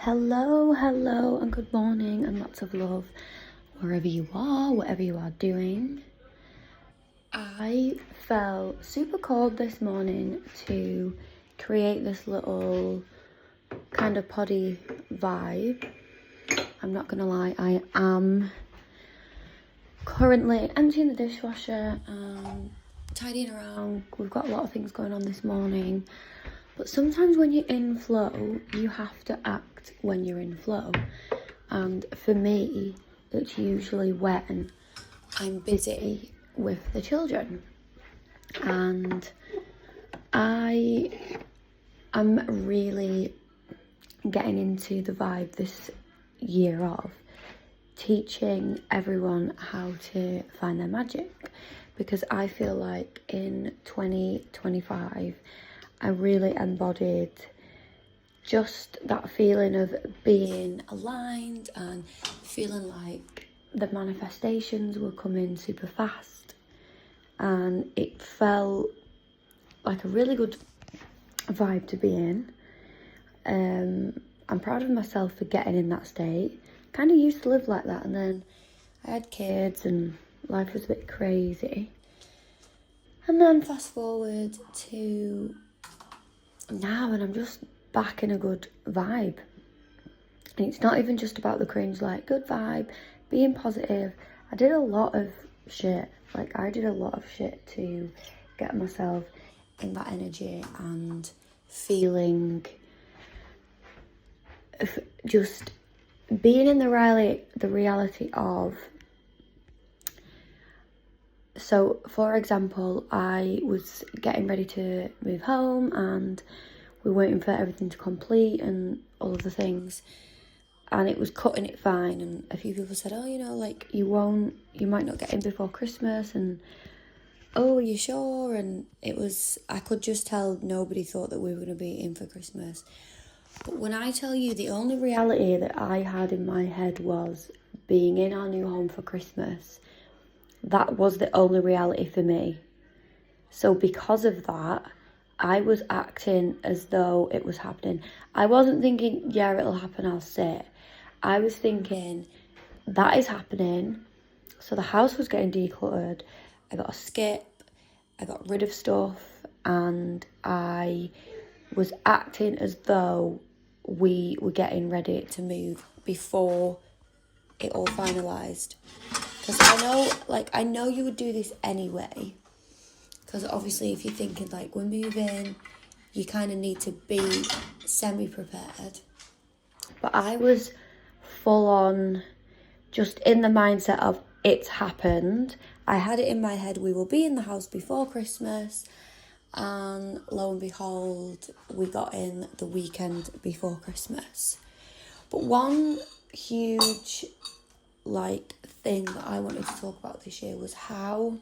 Hello, and good morning, and lots of love wherever you are, whatever you are doing. I felt super called this morning to create this little kind of poddy vibe. I'm not gonna lie, I am currently emptying the dishwasher and tidying around. We've got a lot of things going on this morning. But sometimes when you're in flow, you have to act when you're in flow. And for me, it's usually when I'm busy with the children. And I am really getting into the vibe this year of teaching everyone how to find their magic. Because I feel like in 2025, I really embodied just that feeling of being aligned and feeling like the manifestations were coming super fast, and it felt like a really good vibe to be in. I'm proud of myself for getting in that state. Kind of used to live like that, and then I had kids and life was a bit crazy. And then fast forward to now, and I'm just back in a good vibe. And it's not even just about the cringe, like good vibe, being positive. I did a lot of shit. I did a lot of shit to get myself in that energy and feeling just being in the reality of. So, for example, I was getting ready to move home and we were waiting for everything to complete and all of the things. And it was cutting it fine. And a few people said, you might not get in before Christmas. And, oh, are you sure? And I could just tell nobody thought that we were going to be in for Christmas. But when I tell you, the only reality that I had in my head was being in our new home for Christmas. That was the only reality for me. So because of that, I was acting as though it was happening. I wasn't thinking, yeah, it'll happen, I'll sit. I was thinking, that is happening. So the house was getting decluttered. I got a skip. I got rid of stuff. And I was acting as though we were getting ready to move before it all finalised. Because I know you would do this anyway. Because obviously if you're thinking we're moving, you kind of need to be semi-prepared. But I was full on just in the mindset of it's happened. I had it in my head we will be in the house before Christmas. And lo and behold, we got in the weekend before Christmas. But one huge thing that I wanted to talk about this year was how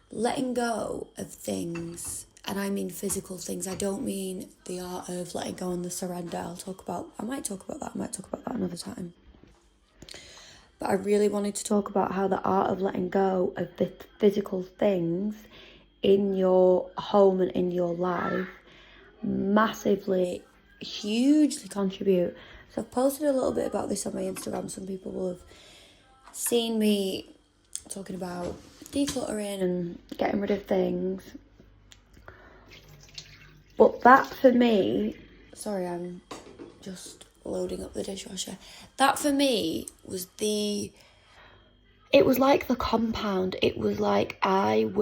letting go of things, and I mean physical things. I don't mean the art of letting go and the surrender. I might talk about that another time. But I really wanted to talk about how the art of letting go of the physical things in your home and in your life massively, hugely contribute. So I've posted a little bit about this on my Instagram. Some people will have seen me talking about decluttering and getting rid of things. But that for me, sorry, I'm just loading up the dishwasher. That for me was it was like the compound. It was like I'm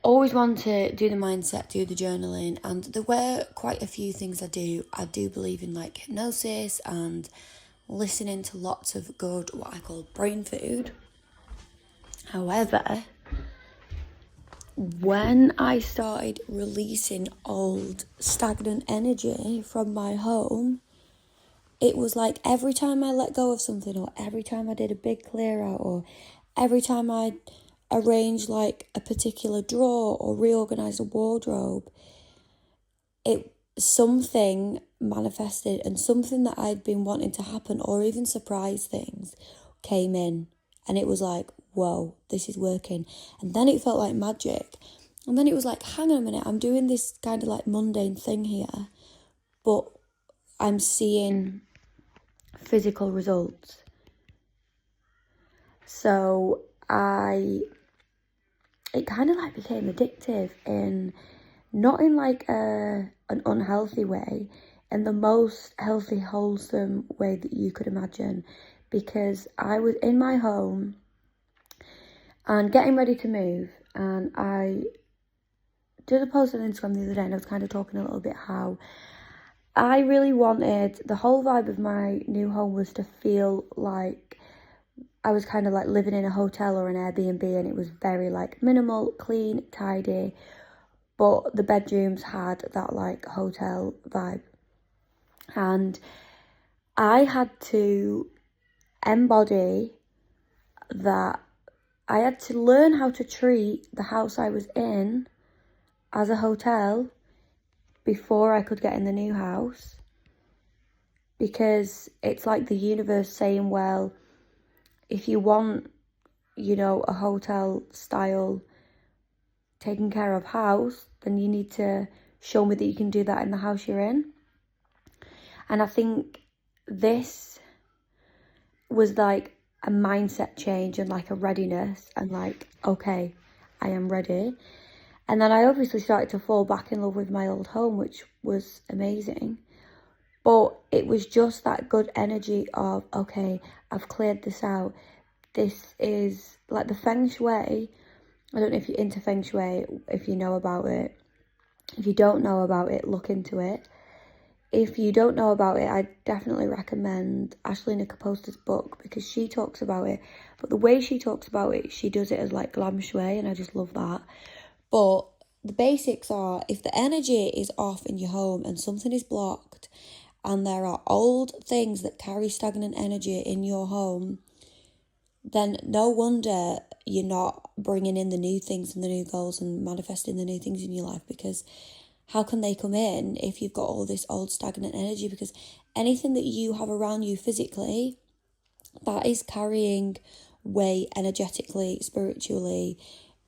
always want to do the mindset, do the journaling, and there were quite a few things I do. I do believe in hypnosis and listening to lots of good, what I call brain food. However, when I started releasing old stagnant energy from my home, it was like every time I let go of something, or every time I did a big clear out, or every time I arranged a particular drawer or reorganized a wardrobe, something manifested, and something that I'd been wanting to happen, or even surprise things, came in. And it was like, whoa, this is working. And then it felt like magic. And then it was like, hang on a minute, I'm doing this kind of mundane thing here. but I'm seeing physical results. So it kind of like became addictive, in not in like an unhealthy way, in the most healthy, wholesome way that you could imagine, because I was in my home and getting ready to move, and I did a post on Instagram the other day, and I was kind of talking a little bit how I really wanted, the whole vibe of my new home was to feel like I was kind of like living in a hotel or an Airbnb, and it was very like minimal, clean, tidy, but the bedrooms had that like hotel vibe. And I had to embody that. I had to learn how to treat the house I was in as a hotel before I could get in the new house, because it's like the universe saying, well, if you want, you know, a hotel style taken care of house, then you need to show me that you can do that in the house you're in. And I think this was like a mindset change and like a readiness, and like, okay, I am ready. And then I obviously started to fall back in love with my old home, which was amazing. But it was just that good energy of, okay, I've cleared this out. This is like the feng shui. I don't know if you're into feng shui, if you know about it. If you don't know about it, look into it. If you don't know about it, I definitely recommend Ashley Nicoposta's book, because she talks about it. But the way she talks about it, she does it as like glam shui, and I just love that. But the basics are, if the energy is off in your home and something is blocked, and there are old things that carry stagnant energy in your home, then no wonder you're not bringing in the new things and the new goals and manifesting the new things in your life, because how can they come in if you've got all this old stagnant energy? Because anything that you have around you physically, that is carrying weight energetically, spiritually,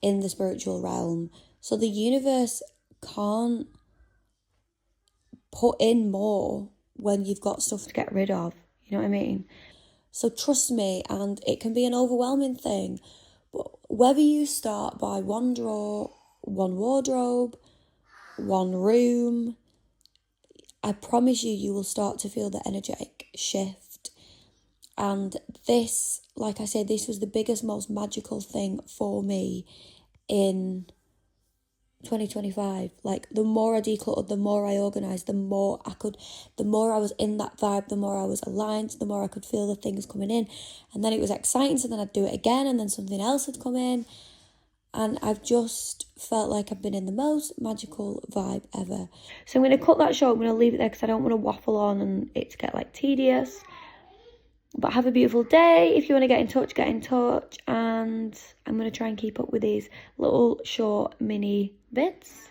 in the spiritual realm. So the universe can't put in more when you've got stuff to get rid of. You know what I mean? So trust me, and it can be an overwhelming thing, but whether you start by one drawer, one wardrobe, one room, I promise you will start to feel the energetic shift. And this, like I said, this was the biggest, most magical thing for me in 2025. Like, the more I decluttered, the more I organised, the more I was in that vibe, the more I was aligned, the more I could feel the things coming in. And then it was exciting, so then I'd do it again, and then something else had come in. And I've just felt like I've been in the most magical vibe ever. So I'm going to cut that short. I'm going to leave it there because I don't want to waffle on and it to get like tedious. But have a beautiful day. If you want to get in touch, get in touch. And I'm going to try and keep up with these little short mini bits.